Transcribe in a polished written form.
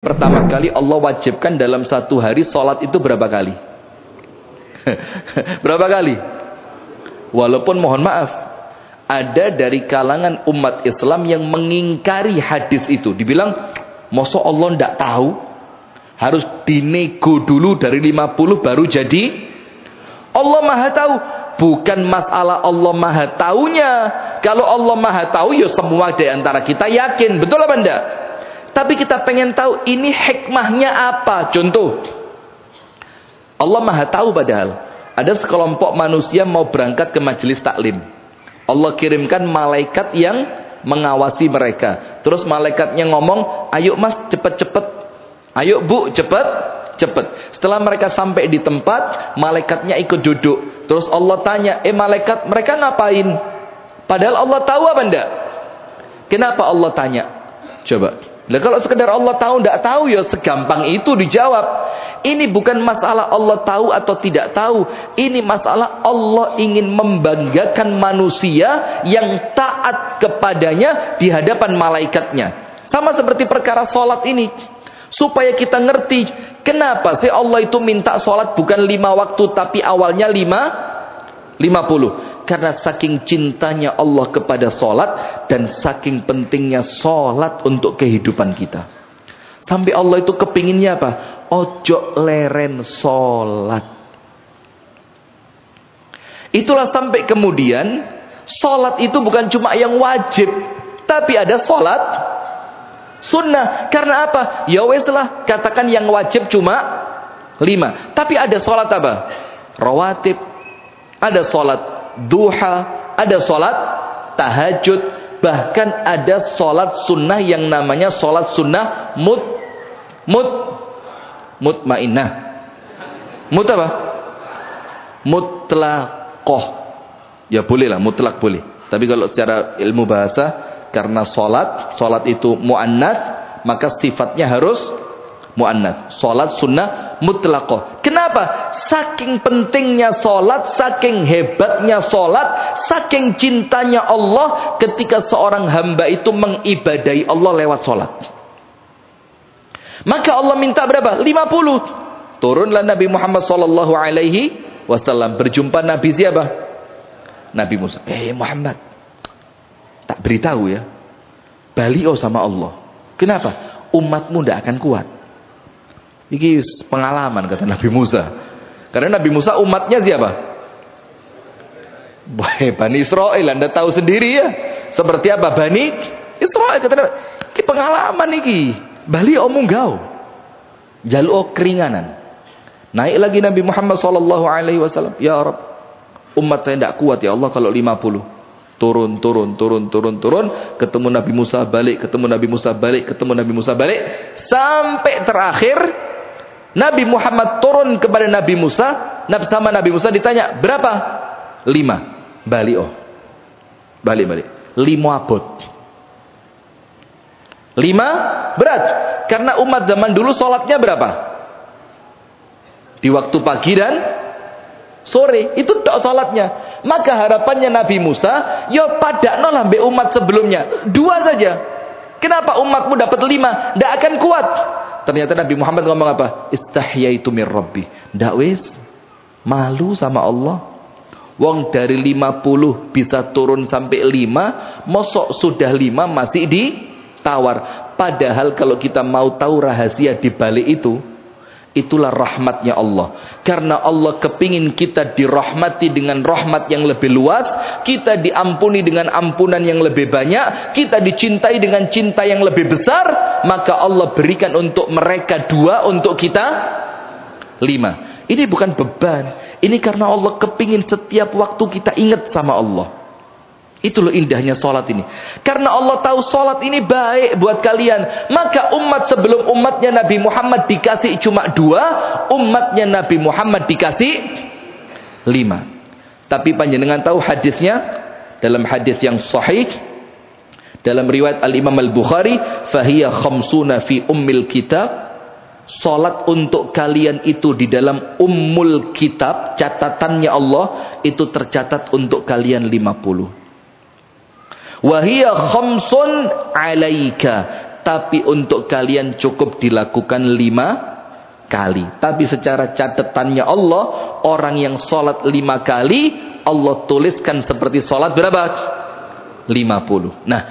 Pertama kali Allah wajibkan dalam satu hari sholat itu berapa kali? Berapa kali? Walaupun mohon maaf, ada dari kalangan umat Islam yang mengingkari hadis itu. Dibilang, masa Allah tidak tahu? Harus dinego dulu dari 50 baru jadi? Allah maha tahu. Bukan masalah Allah maha taunya. Kalau Allah maha tahu, ya semua di antara kita yakin. Betul apa enggak? Tapi kita pengen tahu ini hikmahnya apa. Contoh, Allah maha tahu padahal ada sekelompok manusia mau berangkat ke majelis taklim. Allah kirimkan malaikat yang mengawasi mereka. Terus malaikatnya ngomong, ayo mas cepet-cepet, ayo bu cepet-cepet. Setelah mereka sampai di tempat, malaikatnya ikut duduk. Terus Allah tanya, malaikat mereka ngapain? Padahal Allah tahu apa enggak? Kenapa Allah tanya? Coba. Nah, kalau sekedar Allah tahu, tidak tahu, ya segampang itu dijawab. Ini bukan masalah Allah tahu atau tidak tahu. Ini masalah Allah ingin membanggakan manusia yang taat kepadanya di hadapan malaikatnya. Sama seperti perkara sholat ini. Supaya kita ngerti, kenapa sih Allah itu minta sholat bukan 5 waktu, tapi awalnya 50. Karena saking cintanya Allah kepada sholat dan saking pentingnya sholat untuk kehidupan kita. Sampai Allah itu kepinginnya apa? Ojo leren sholat. Itulah sampai kemudian sholat itu bukan cuma yang wajib, tapi ada sholat sunnah. Karena apa? Ya wes lah, katakan yang wajib cuma 5. Tapi ada sholat apa? Rawatib. Ada sholat duha, ada sholat tahajud, bahkan ada sholat sunnah yang namanya sholat sunnah mutmainah. Mut apa? Mutlaqoh. Ya boleh lah, mutlak boleh. Tapi kalau secara ilmu bahasa, karena sholat itu muannats, maka sifatnya harus muannats. Sholat sunnah mutlaqoh. Kenapa? Saking pentingnya sholat, saking hebatnya sholat, saking cintanya Allah ketika seorang hamba itu mengibadahi Allah lewat sholat. Maka Allah minta berapa? 50. Turunlah Nabi Muhammad SAW berjumpa Nabi siapa? Nabi Musa. Muhammad, tak beritahu ya, baliau sama Allah. Kenapa? Umatmu tidak akan kuat. Ini pengalaman kata Nabi Musa. Karena Nabi Musa umatnya siapa? Bani Israel. Anda tahu sendiri ya. Seperti apa Bani Israel. Kata Nabi, ini pengalaman ini. Bali omong gau. Jaluk keringanan. Naik lagi Nabi Muhammad SAW. Ya Rabb, umat saya tidak kuat ya Allah kalau 50. Turun. Ketemu Nabi Musa balik. Ketemu Nabi Musa balik. Ketemu Nabi Musa balik. Sampai terakhir Nabi Muhammad turun kepada Nabi Musa. Sama Nabi Musa ditanya, berapa? 5. Balik. Balik. 5 abot. 5 berat. Karena umat zaman dulu sholatnya berapa? Di waktu pagi dan sore. Itu tok sholatnya. Maka harapannya Nabi Musa, ya padakno lah be umat sebelumnya. 2 saja. Kenapa umatmu dapat 5? Tidak akan kuat. Ternyata Nabi Muhammad ngomong apa? Istahyaitu mir Rabbi. Ndak wis, malu sama Allah. Wong dari 50 bisa turun sampai 5, mosok sudah 5 masih ditawar. Padahal kalau kita mau tahu rahasia di balik itu, itulah rahmatnya Allah. Karena Allah kepingin kita dirahmati dengan rahmat yang lebih luas, kita diampuni dengan ampunan yang lebih banyak, kita dicintai dengan cinta yang lebih besar, maka Allah berikan untuk mereka 2, untuk kita 5. Ini bukan beban. Ini karena Allah kepingin setiap waktu kita ingat sama Allah. Itu loh indahnya sholat ini. Karena Allah tahu sholat ini baik buat kalian. Maka umat sebelum umatnya Nabi Muhammad dikasih cuma 2. Umatnya Nabi Muhammad dikasih 5. Tapi panjenengan tahu hadisnya? Dalam hadis yang sahih, dalam riwayat Al-Imam Al-Bukhari, Fahiyya khamsuna fi ummil kitab. Sholat untuk kalian itu di dalam ummul kitab, catatannya Allah, itu tercatat untuk kalian 50. Wahiyya khamsun alaika. tapi untuk kalian cukup dilakukan 5 kali. Tapi secara catatannya Allah, orang yang sholat 5 kali Allah tuliskan seperti sholat berapa? 50. Nah,